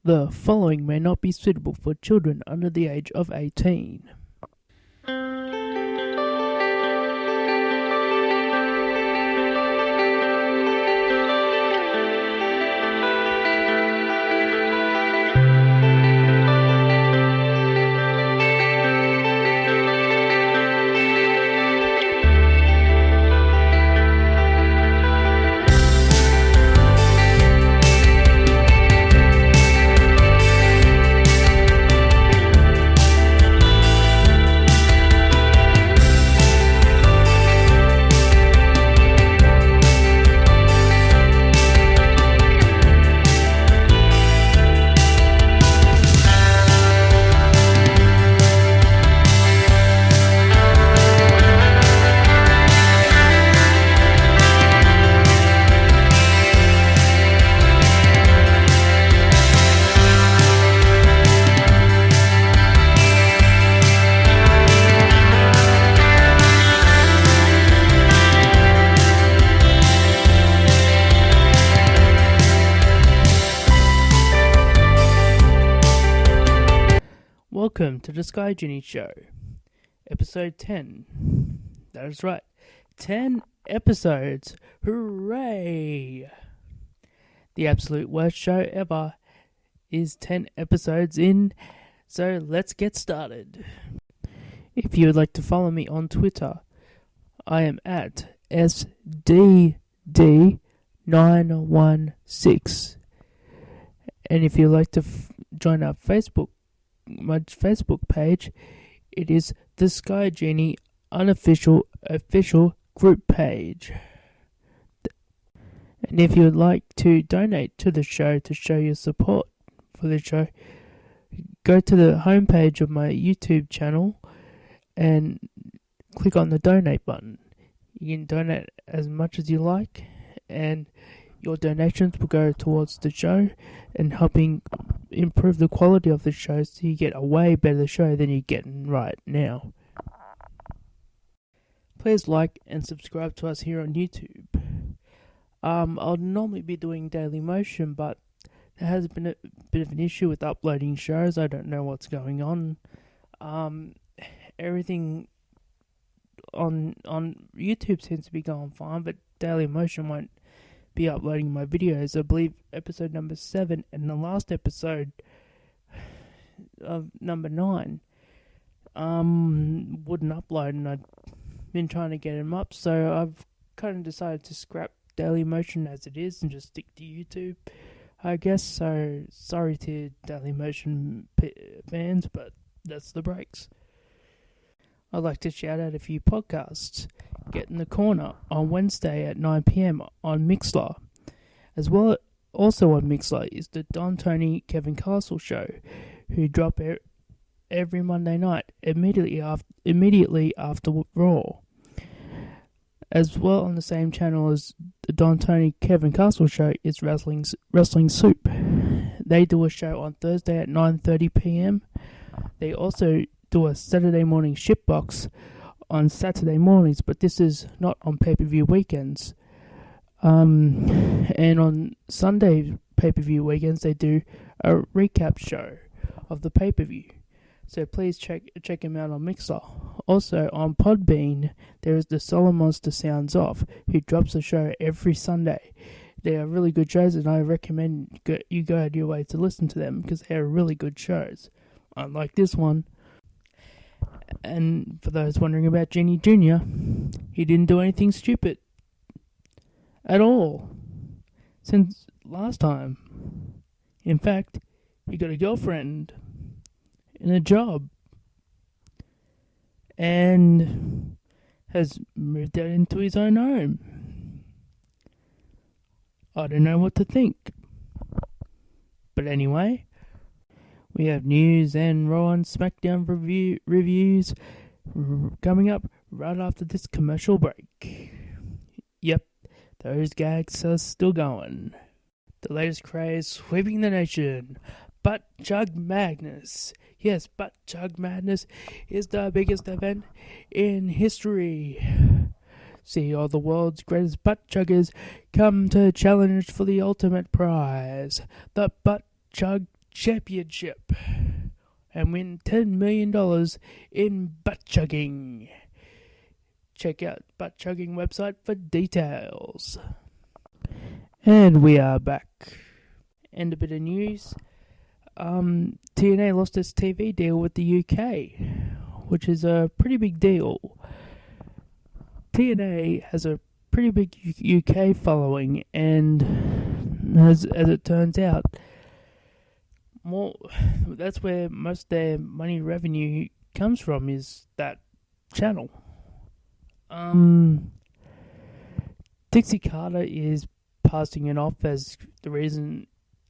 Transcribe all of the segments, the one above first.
The following may not be suitable for children under the age of 18. Welcome to the Sky Genie Show, episode 10. That is right, 10 episodes. Hooray! The absolute worst show ever is 10 episodes in, so let's get started. If you would like to follow me on Twitter, I am at SDD916. And if you'd like to join my Facebook page, it is the Sky Genie unofficial official group page. And if you would like to donate to the show to show your support for the show, go to the homepage of my YouTube channel and click on the donate button. You can donate as much as you like, and your donations will go towards the show and helping improve the quality of the show so you get a way better show than you're getting right now. Please like and subscribe to us here on YouTube. I'll normally be doing Daily Motion, but there has been a bit of an issue with uploading shows. I don't know what's going on. Everything on YouTube seems to be going fine, but Daily Motion won't be uploading my videos. I believe episode number 7 and the last episode of number 9 wouldn't upload, and I'd been trying to get them up, so I've kind of decided to scrap Daily Motion as it is and just stick to YouTube, I guess. So sorry to Daily Motion fans, but that's the breaks. I'd like to shout out a few podcasts. Get in the Corner on Wednesday at 9 PM on Mixlr. As well, also on Mixlr is the Don Tony Kevin Castle show, who drop every Monday night immediately after Raw. As well, on the same channel as the Don Tony Kevin Castle show is Wrestling Soup. They do a show on Thursday at 9:30 PM. They also do a Saturday morning shipbox on Saturday mornings, but this is not on pay-per-view weekends. And on Sunday pay-per-view weekends, they do a recap show of the pay-per-view. So please check him out on Mixlr. Also on Podbean, there is the Solomonster Sounds off, who drops a show every Sunday. They are really good shows, and I recommend you go out of your way to listen to them because they are really good shows. Unlike this one. And for those wondering about Genie Jr, he didn't do anything stupid at all since last time. In fact, he got a girlfriend and a job and has moved out into his own home. I don't know what to think. But anyway, we have news and Raw and Smackdown reviews coming up right after this commercial break. Yep, those gags are still going. The latest craze sweeping the nation. Butt Chug Madness. Yes, Butt Chug Madness is the biggest event in history. See all the world's greatest butt chuggers come to challenge for the ultimate prize. The Butt Chug Championship and win $10 million in butt chugging. Check out butt chugging website for details. And we are back. And a bit of news. TNA lost its TV deal with the UK, which is a pretty big deal. TNA has a pretty big UK following, and as it turns out, that's where most of their money revenue comes from, is that channel. Dixie Carter is passing it off as the reason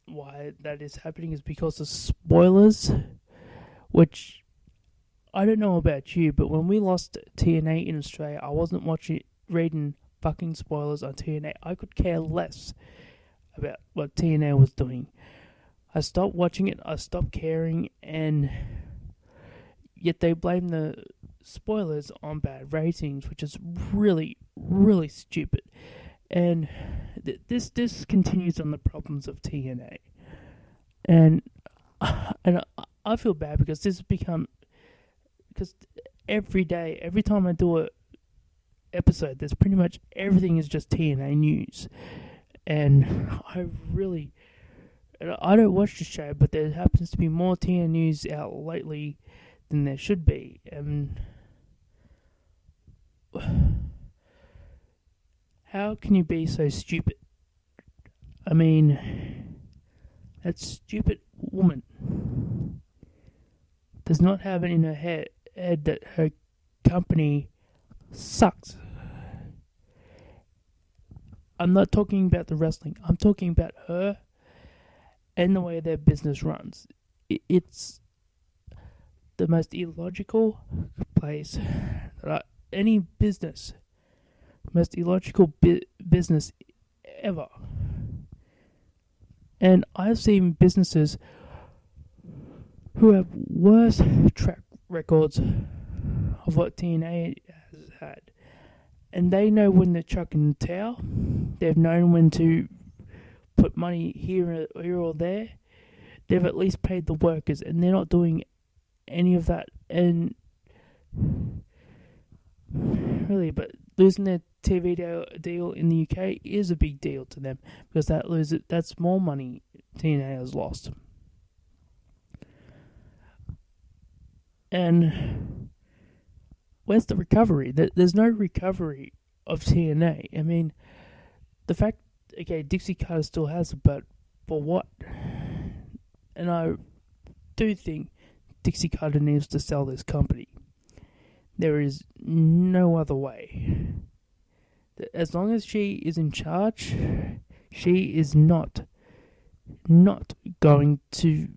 why that is happening is because of spoilers, which I don't know about you, but when we lost TNA in Australia, I wasn't reading fucking spoilers on TNA. I could care less about what TNA was doing. I stopped watching it, I stopped caring, and yet they blame the spoilers on bad ratings, which is really, really stupid. And this continues on the problems of TNA. And I feel bad because this has become... Because every day, every time I do a episode, there's pretty much everything is just TNA news. And I don't watch the show, but there happens to be more TNA news out lately than there should be. And how can you be so stupid? I mean, that stupid woman does not have it in her head that her company sucks. I'm not talking about the wrestling. I'm talking about her and the way their business runs. It's the most illogical place that any business, most illogical business ever. And I've seen businesses who have worse track records of what TNA has had. And they know when to chuck in the towel. They've known when to put money here or there. They've at least paid the workers, and they're not doing any of that. And really, but losing their TV deal in the UK is a big deal to them, because that's more money TNA has lost. And where's the recovery? There's no recovery of TNA. I mean, the fact, okay, Dixie Carter still has it, but for what? And I do think Dixie Carter needs to sell this company. There is no other way. As long as she is in charge, she is not going to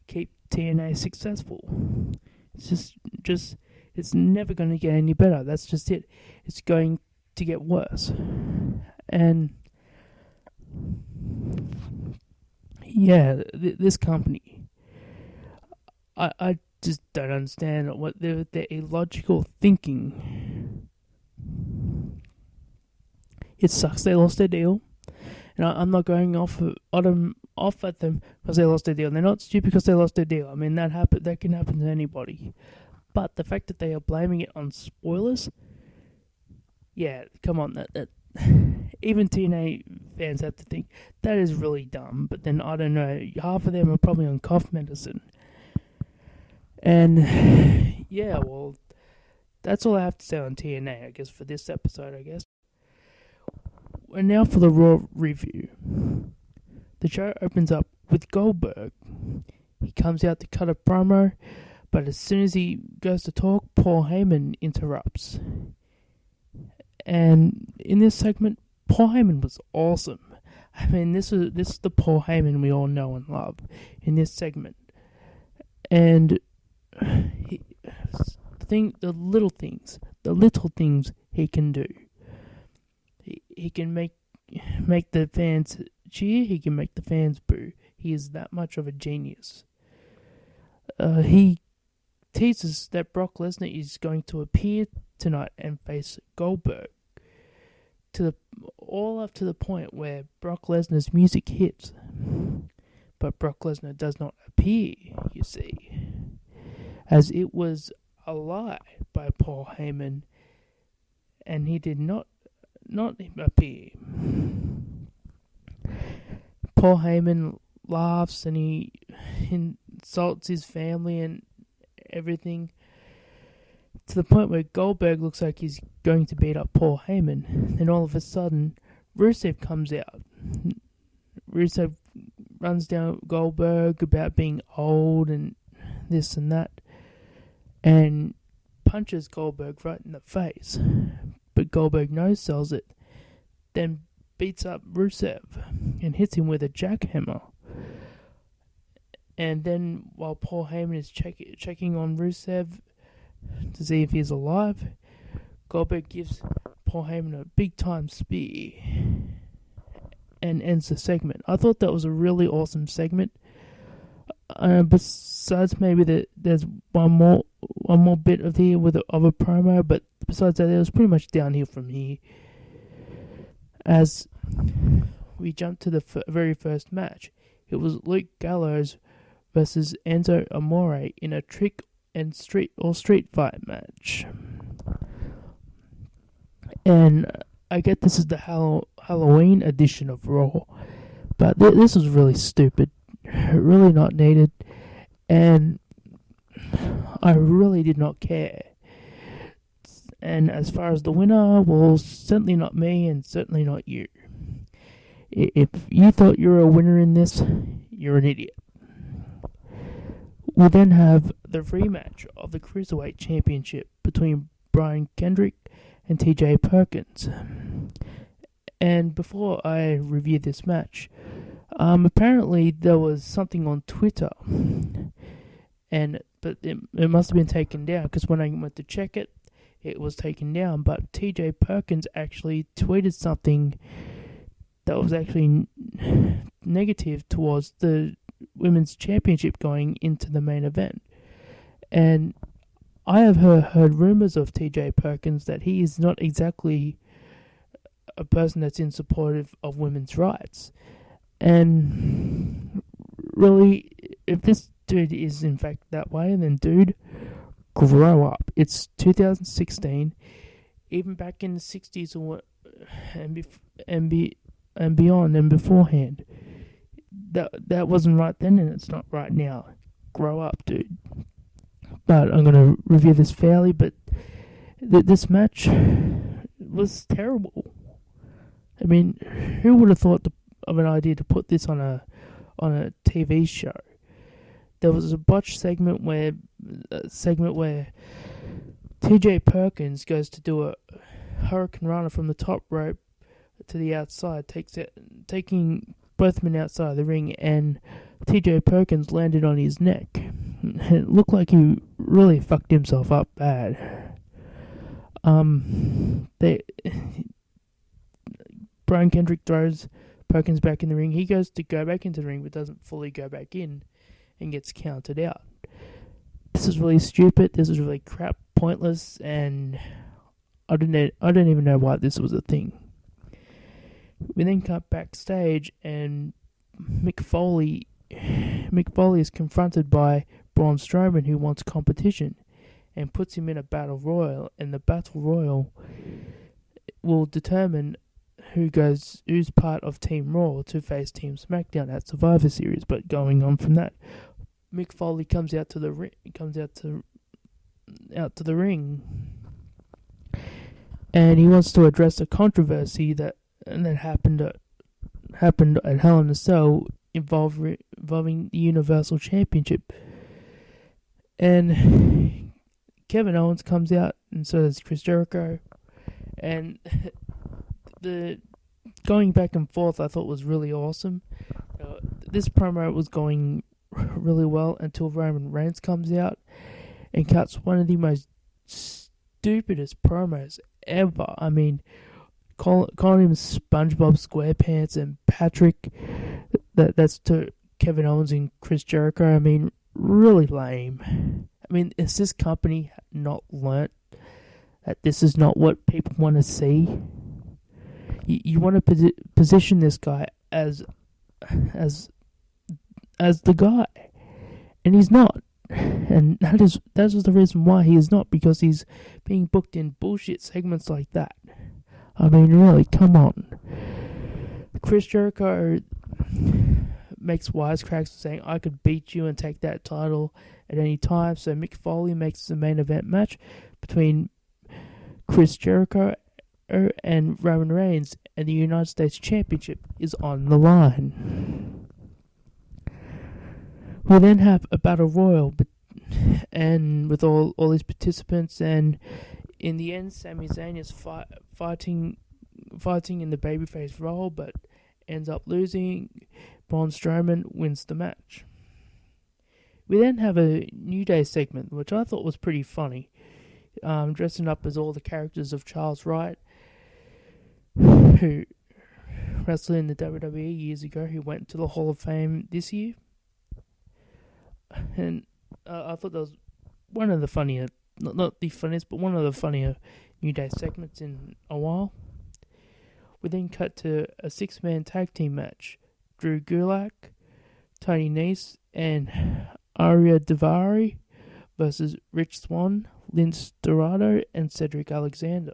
keep TNA successful. It's just it's never going to get any better. That's just it. It's going to get worse. And yeah, this company, I just don't understand what their illogical thinking. It sucks they lost their deal. And I'm not going off at them because they lost their deal. They're not stupid because they lost their deal. I mean, that can happen to anybody. But the fact that they are blaming it on spoilers, yeah, come on, that even TNA fans have to think that is really dumb. But then I don't know, half of them are probably on cough medicine. And yeah, well, that's all I have to say on TNA, I guess, for this episode, I guess. And now for the Raw review. The show opens up with Goldberg. He comes out to cut a promo, but as soon as he goes to talk, Paul Heyman interrupts. And in this segment, Paul Heyman was awesome. I mean, this is the Paul Heyman we all know and love in this segment. And the little things he can do. He can make the fans cheer. He can make the fans boo. He is that much of a genius. He teases that Brock Lesnar is going to appear tonight and face Goldberg. All up to the point where Brock Lesnar's music hits. but Brock Lesnar does not appear, you see, as it was a lie by Paul Heyman, and he did not appear. Paul Heyman laughs and he insults his family and everything, to the point where Goldberg looks like he's going to beat up Paul Heyman. Then all of a sudden, Rusev comes out. Rusev runs down Goldberg about being old and this and that, and punches Goldberg right in the face. But Goldberg no-sells it, then beats up Rusev and hits him with a jackhammer. And then while Paul Heyman is checking on Rusev to see if he's alive, Goldberg gives Paul Heyman a big-time spear and ends the segment. I thought that was a really awesome segment. Besides maybe there's one more bit of a promo, but besides that, it was pretty much downhill from here. As we jump to the very first match, it was Luke Gallows versus Enzo Amore in a trick and street fight match. And I get this is the Halloween edition of Raw, but this was really stupid, really not needed, and I really did not care. And as far as the winner, well, certainly not me and certainly not you. If you thought you were a winner in this, you're an idiot. We'll then have the rematch of the Cruiserweight Championship between Brian Kendrick and TJ Perkins. And before I review this match, apparently there was something on Twitter, but it must have been taken down, because when I went to check it, it was taken down. But TJ Perkins actually tweeted something that was actually negative towards the Women's Championship going into the main event. And I have heard rumors of TJ Perkins that he is not exactly a person that's in support of women's rights. And really, if this dude is in fact that way, then dude, grow up. It's 2016. Even back in the 60s and beyond and beforehand, that wasn't right then, and it's not right now. Grow up, dude. But I'm going to review this fairly, but this match was terrible. I mean, who would have thought of an idea to put this on a TV show? There was a botch segment where TJ Perkins goes to do a Hurricane Runner from the top rope to the outside, taking both men outside the ring, and TJ Perkins landed on his neck. It looked like he really fucked himself up bad. Brian Kendrick throws Perkins back in the ring. He goes to go back into the ring, but doesn't fully go back in, and gets counted out. This is really stupid. This is really crap, pointless, and I don't even know why this was a thing. We then cut backstage, and Mick Foley is confronted by Braun Strowman, who wants competition, and puts him in a battle royal, and the battle royal will determine who's part of Team Raw to face Team Smackdown at Survivor Series. But going on from that, Mick Foley comes out to the ring, and he wants to address a controversy that happened at Hell in a Cell involving the Universal Championship. And Kevin Owens comes out, and so does Chris Jericho. And the going back and forth I thought was really awesome. This promo was going really well until Roman Reigns comes out and cuts one of the most stupidest promos ever. I mean, calling him SpongeBob SquarePants and Patrick, that's to Kevin Owens and Chris Jericho. I mean, really lame. I mean, has this company not learnt that this is not what people want to see? You want to position this guy as as the guy, and he's not. And that is the reason why he is not, because he's being booked in bullshit segments like that. I mean, really, come on. Chris Jericho makes wisecracks saying, I could beat you and take that title at any time. So Mick Foley makes the main event match between Chris Jericho and Roman Reigns, and the United States Championship is on the line. We then have a battle royal, and with all these participants, and in the end, Sami Zayn is fighting in the babyface role, but ends up losing. Braun Strowman wins the match. We then have a New Day segment, which I thought was pretty funny, dressing up as all the characters of Charles Wright, who wrestled in the WWE years ago, who went to the Hall of Fame this year. And I thought that was one of the funnier, not the funniest, but one of the funnier New Day segments in a while. We then cut to a 6-man tag team match. Drew Gulak, Tony Nese, and Arya Daivari versus Rich Swann, Lince Dorado, and Cedric Alexander.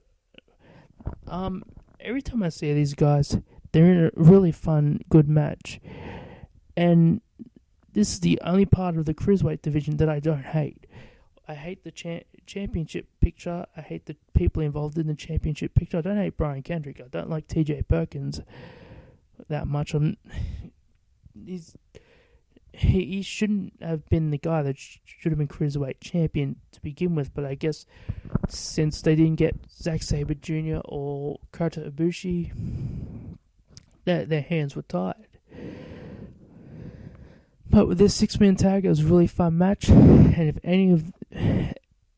Every time I see these guys, they're in a really fun, good match. And this is the only part of the cruiserweight division that I don't hate. I hate the championship picture. I hate the people involved in the championship picture. I don't hate Brian Kendrick. I don't like TJ Perkins that much. He shouldn't have been the guy that should have been cruiserweight champion to begin with. But I guess since they didn't get Zack Sabre Jr. or Kota Ibushi, their hands were tied. But with this 6-man tag, it was a really fun match, and if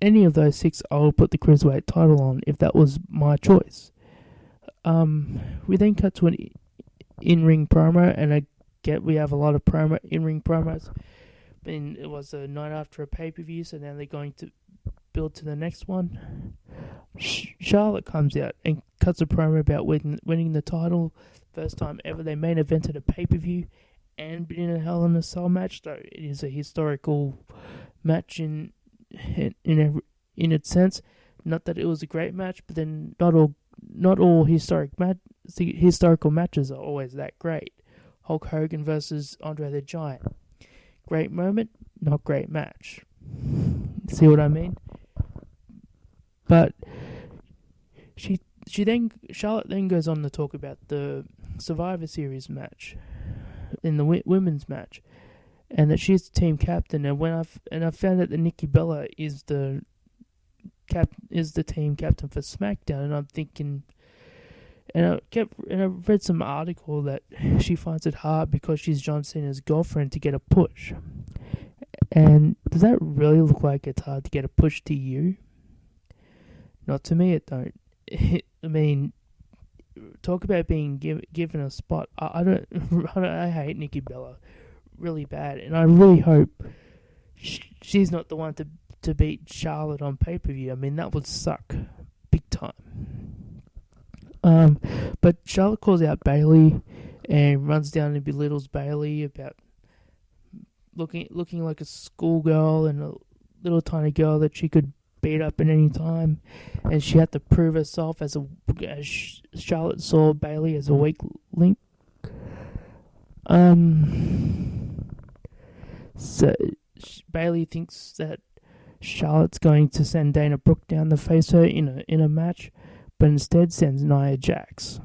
any of those 6, I would put the cruiserweight title on if that was my choice. We then cut to an in-ring promo, and I get we have a lot of in-ring promos. And it was a night after a pay-per-view, so now they're going to build to the next one. Charlotte comes out and cuts a promo about winning the title, first time ever they main evented a pay-per-view and been in a Hell in a Cell match, so it is a historical match in its sense. Not that it was a great match, but then not all historical matches are always that great. Hulk Hogan versus Andre the Giant, great moment, not great match. See what I mean? But Charlotte then goes on to talk about the Survivor Series match, in the women's match, and that she's the team captain. And I found out that Nikki Bella is the team captain for Smackdown, and I'm thinking, and I read some article that she finds it hard because she's John Cena's girlfriend to get a push. And does that really look like it's hard to get a push to you? Not to me, it don't. I mean, talk about being given a spot. I hate Nikki Bella really bad, and I really hope she's not the one to beat Charlotte on pay-per-view. I mean, that would suck big time. But Charlotte calls out Bayley and runs down and belittles Bayley about looking like a schoolgirl and a little tiny girl that she could beat up at any time, and she had to prove herself as Charlotte saw Bayley as a weak link. So Bayley thinks that Charlotte's going to send Dana Brooke down to face her in a match, but instead sends Nia Jax.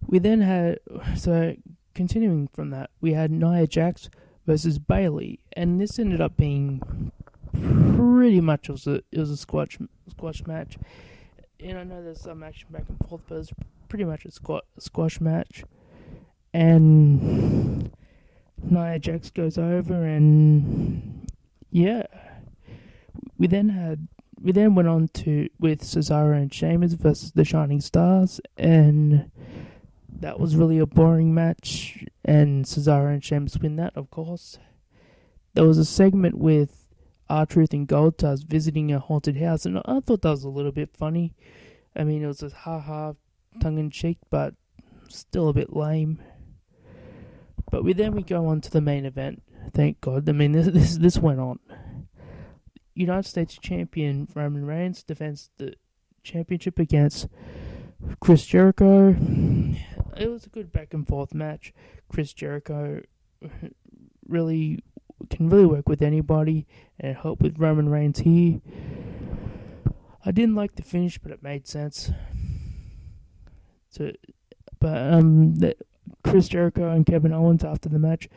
We then had, so continuing from that, we had Nia Jax versus Bayley, and this ended up being pretty much it was a squash match. And I know there's some action back and forth, but it's pretty much a squash match. And Nia Jax goes over, and yeah, we then went on with Cesaro and Sheamus versus the Shining Stars, and that was really a boring match, and Cesaro and Sheamus win that, of course. There was a segment with R-Truth and Goldust visiting a haunted house, and I thought that was a little bit funny. I mean, it was a ha-ha, tongue-in-cheek, but still a bit lame. But then we go on to the main event. Thank God. I mean, this went on. United States champion Roman Reigns defends the championship against Chris Jericho. It was a good back and forth match. Chris Jericho can really work with anybody and help with Roman Reigns here. I didn't like the finish, but it made sense. Chris Jericho and Kevin Owens after the match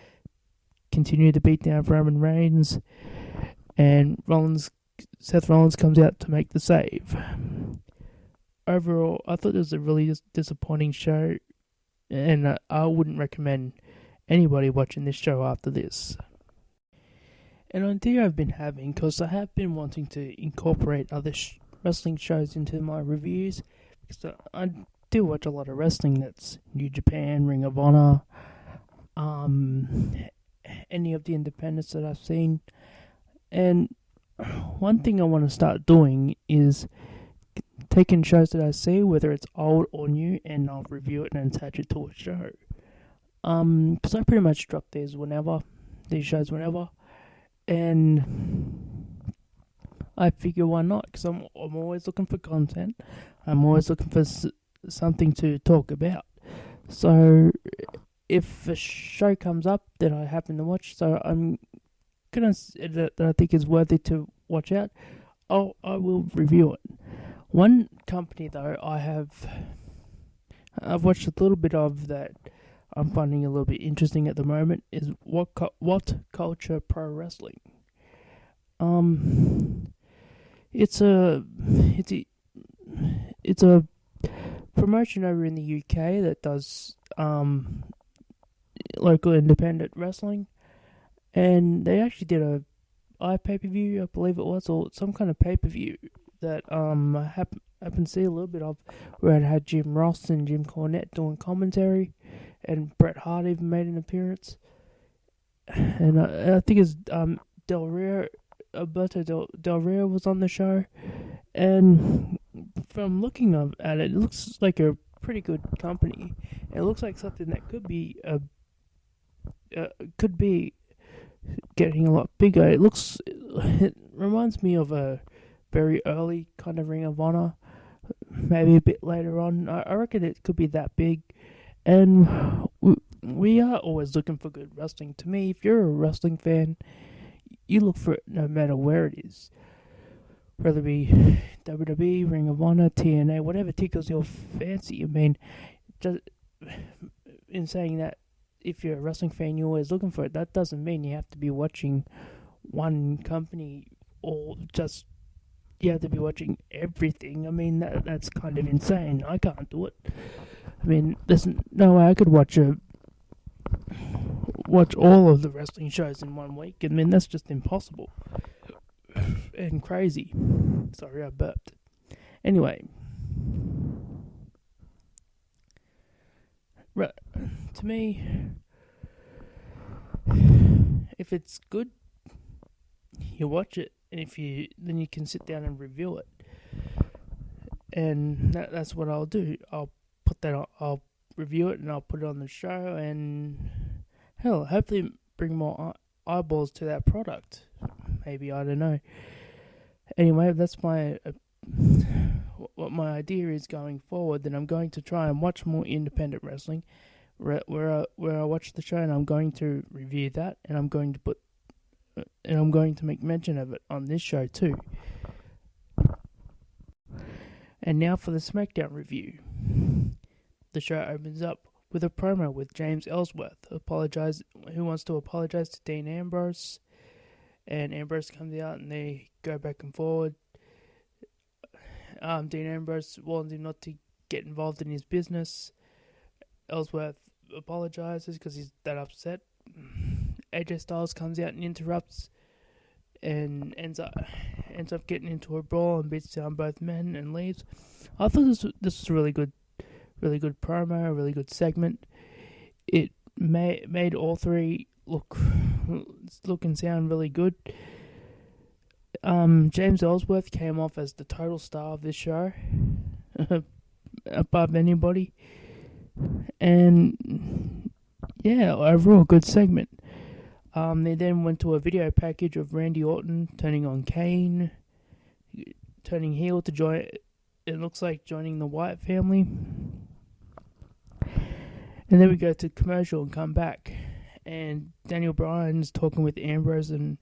continue to beat down Roman Reigns, and Seth Rollins comes out to make the save. Overall, I thought it was a really disappointing show, and I wouldn't recommend anybody watching this show after this. An idea I've been having, because I have been wanting to incorporate other wrestling shows into my reviews, because I do watch a lot of wrestling that's New Japan, Ring of Honor, any of the independents that I've seen. And one thing I want to start doing is taking shows that I see, whether it's old or new, and I'll review it and attach it to a show. Because I pretty much drop these shows whenever, and I figure why not? Because I'm always looking for content. I'm always looking for something to talk about. So if a show comes up that I happen to watch, so I'm gonna that I think is worthy to watch out, I will review it. One company though I've watched a little bit of that I'm finding a little bit interesting at the moment is What Culture Pro Wrestling. It's a promotion over in the UK that does local independent wrestling, and they actually did a pay-per-view, I believe it was, or some kind of pay-per-view that I happened to see a little bit of, where it had Jim Ross and Jim Cornette doing commentary, and Bret Hart even made an appearance. And I think it's Alberto Del Rio was on the show, and from looking at it, it looks like a pretty good company. It looks like something that could be getting a lot bigger. It reminds me of a very early kind of Ring of Honor, maybe a bit later on. I reckon it could be that big, and we are always looking for good wrestling. To me, if you're a wrestling fan, you look for it no matter where it is, whether it be WWE, Ring of Honor, TNA, whatever tickles your fancy. I mean, just in saying that, if you're a wrestling fan, you're always looking for it. That doesn't mean you have to be watching one company, or just you have to be watching everything. I mean, that's kind of insane. I can't do it. I mean, there's no way I could watch all of the wrestling shows in 1 week. I mean, that's just impossible and crazy. Sorry, I burped. Anyway, to me, if it's good, you watch it, and then you can sit down and review it, and that's what I'll do. I'll review it, and I'll put it on the show, and hell, hopefully bring more eyeballs to that product. Maybe, I don't know. Anyway, that's what my idea is going forward. Then I'm going to try and watch more independent wrestling, where I watch the show, and I'm going to review that, and I'm going to make mention of it on this show too. And now for the Smackdown review. The show opens up with a promo with James Ellsworth who wants to apologize to Dean Ambrose, and Ambrose comes out and they go back and forward. Dean Ambrose warns him not to get involved in his business. Ellsworth apologizes because he's that upset. AJ Styles comes out and interrupts, and ends up getting into a brawl and beats down both men and leaves. I thought this was a really good promo, a really good segment. It made all three look and sound really good. James Ellsworth came off as the total star of this show, above anybody, and yeah, overall good segment. They then went to a video package of Randy Orton turning on Kane, turning heel to join. It looks like joining the Wyatt family. And then we go to commercial and come back. And Daniel Bryan's talking with Ambrose and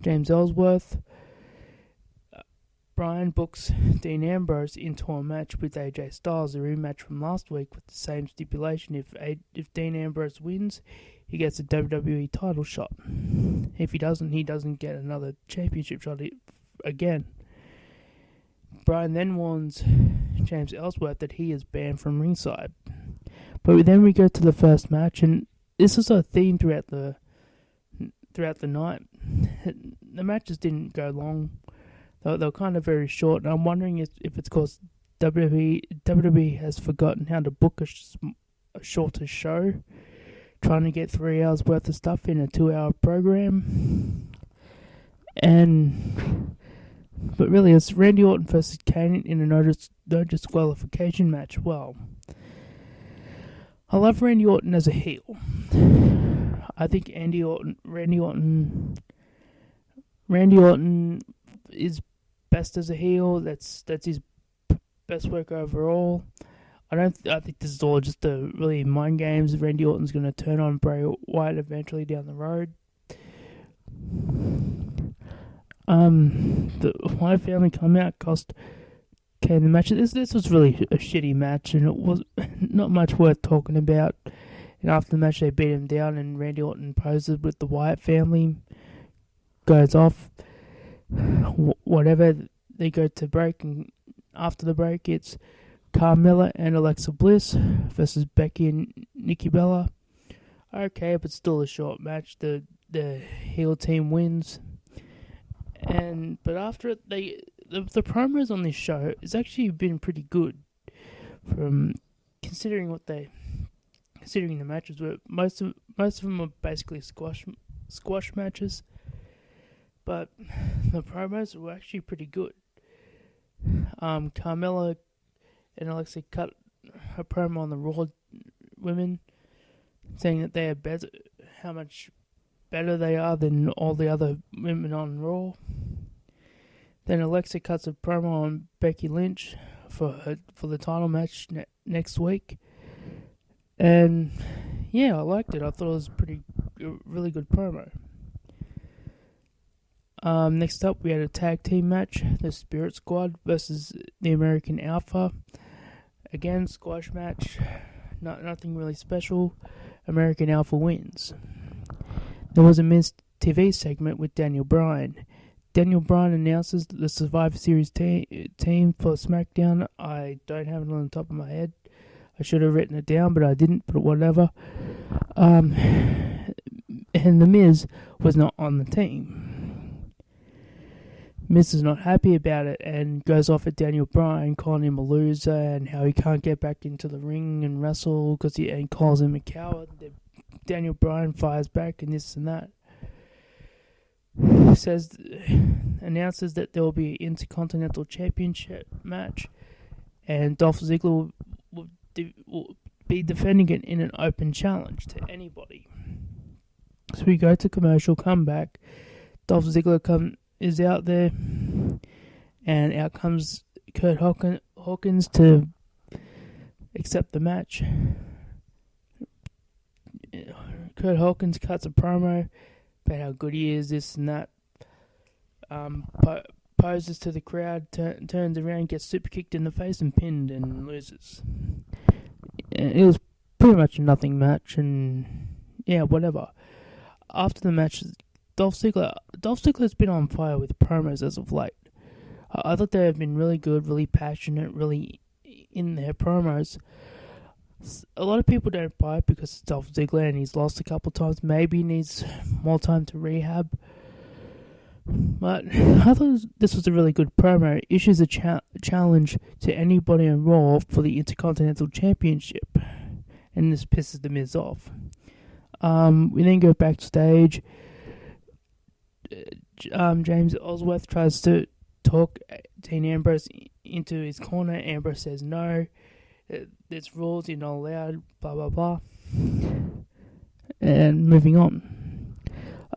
James Ellsworth. Bryan books Dean Ambrose into a match with AJ Styles, a rematch from last week with the same stipulation. If Dean Ambrose wins, he gets a WWE title shot. If he doesn't get another championship shot again. Bryan then warns James Ellsworth that he is banned from ringside. But then we go to the first match, and this is a theme throughout the night. The matches didn't go long. They were kind of very short, and I'm wondering if it's because WWE has forgotten how to book a shorter show, trying to get 3 hours worth of stuff in a 2-hour program. But really, it's Randy Orton versus Kane in a no disqualification match. Well, I love Randy Orton as a heel. I think Randy Orton is best as a heel. That's his best work overall. I think this is all just really mind games. Randy Orton's going to turn on Bray Wyatt eventually down the road. The Wyatt family come out, cost Kane the match. This was really a shitty match, and it was not much worth talking about. And after the match, they beat him down, and Randy Orton poses with the Wyatt family, goes off. Whatever, they go to break, and after the break, it's Carmella and Alexa Bliss versus Becky and Nikki Bella. Okay, but still a short match. The heel team wins, but after it, the promos on this show has actually been pretty good, from considering the matches were. Most of them were basically squash matches. But the promos were actually pretty good. Carmella and Alexa cut a promo on the Raw women, saying that they are better, how much better they are than all the other women on Raw. Then Alexa cuts a promo on Becky Lynch for the title match next week. And yeah, I liked it. I thought it was a really good promo. Next up, we had a tag team match, the Spirit Squad versus the American Alpha. Again, squash match, nothing really special. American Alpha wins. There was a missed TV segment with Daniel Bryan. Daniel Bryan announces the Survivor Series team for Smackdown. I don't have it on the top of my head. I should have written it down, but I didn't, but whatever. And The Miz was not on the team. Miz is not happy about it and goes off at Daniel Bryan, calling him a loser and how he can't get back into the ring and wrestle and calls him a coward. Daniel Bryan fires back and this and that. Announces that there will be an Intercontinental Championship match, and Dolph Ziggler will be defending it in an open challenge to anybody. So we go to commercial, come back. Dolph Ziggler is out there, and out comes Kurt Hawkins to accept the match. Kurt Hawkins cuts a promo about how good he is, this and that. Poses to the crowd, turns around, gets super kicked in the face and pinned and loses. It was pretty much a nothing match, and yeah, whatever. After the match, Dolph Ziggler's been on fire with promos as of late. I thought they have been really good, really passionate, really in their promos. A lot of people don't buy it because it's Dolph Ziggler and he's lost a couple times. Maybe he needs more time to rehab. But I thought this was a really good promo. It issues a challenge to anybody on Raw for the Intercontinental Championship. And this pisses The Miz off. We then go backstage. James Ellsworth tries to talk Dean Ambrose into his corner. Ambrose says no. There's rules, you're not allowed, blah, blah, blah. And moving on.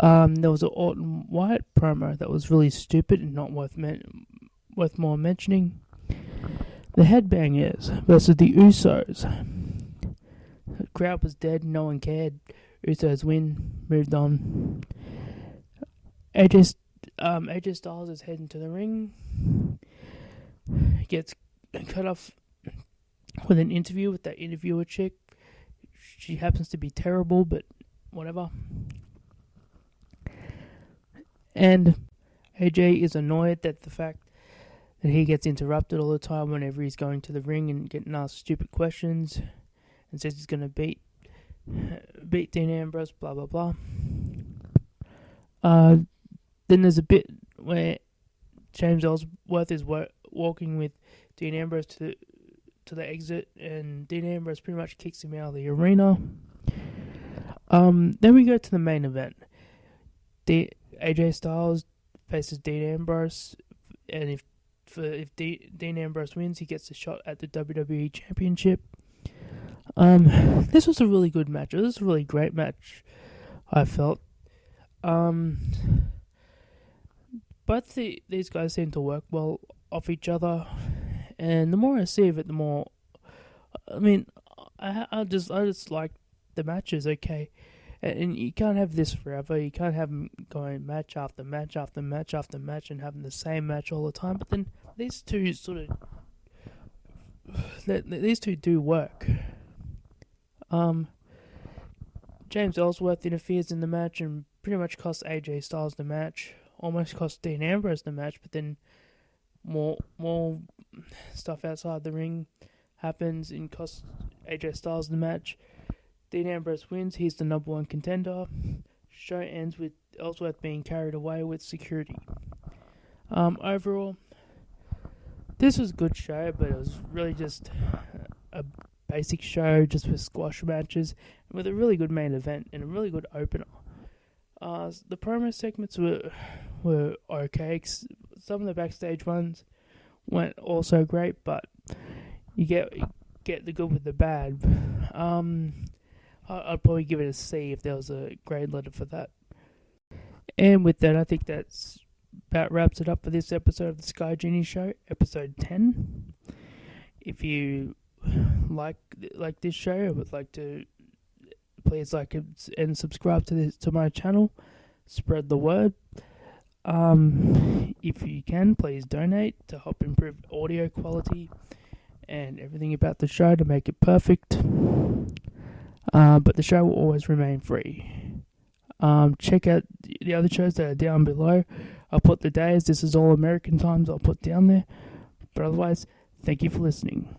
There was an Orton Wyatt promo that was really stupid and not worth more mentioning. The Headbangers versus the Usos. The crowd was dead, no one cared. Usos win, moved on. AJ Styles is heading to the ring. Gets cut off with an interview with that interviewer chick. She happens to be terrible, but whatever. And AJ is annoyed at the fact that he gets interrupted all the time whenever he's going to the ring and getting asked stupid questions, and says he's going to beat Dean Ambrose, blah blah blah. Then there's a bit where James Ellsworth is walking with Dean Ambrose to the exit, and Dean Ambrose pretty much kicks him out of the arena. Then we go to the main event. AJ Styles faces Dean Ambrose, and if Dean Ambrose wins, he gets a shot at the WWE Championship. This was a really good match. It was a really great match, I felt. Both these guys seem to work well off each other, and the more I see of it, the more. I mean, I just like the matches. Okay, and you can't have this forever. You can't have them going match after match after match after match and having the same match all the time. But then these two these two do work. James Ellsworth interferes in the match and pretty much costs AJ Styles the match. Almost cost Dean Ambrose the match, but then more stuff outside the ring happens and costs AJ Styles the match. Dean Ambrose wins. He's the number one contender. Show ends with Ellsworth being carried away with security. Overall, this was a good show, but it was really just a basic show just with squash matches with a really good main event and a really good opener. The promo segments were okay. Some of the backstage ones weren't also great, but you get the good with the bad. I'd probably give it a C if there was a grade letter for that. And with that, I think that's about wraps it up for this episode of the Sky Genie Show, episode 10. If you like this show, I would like to please like and subscribe to my channel. Spread the word. If you can, please donate to help improve audio quality and everything about the show to make it perfect. But the show will always remain free. Check out the other shows that are down below. I'll put the days. This is all American times. I'll put down there. But otherwise, thank you for listening.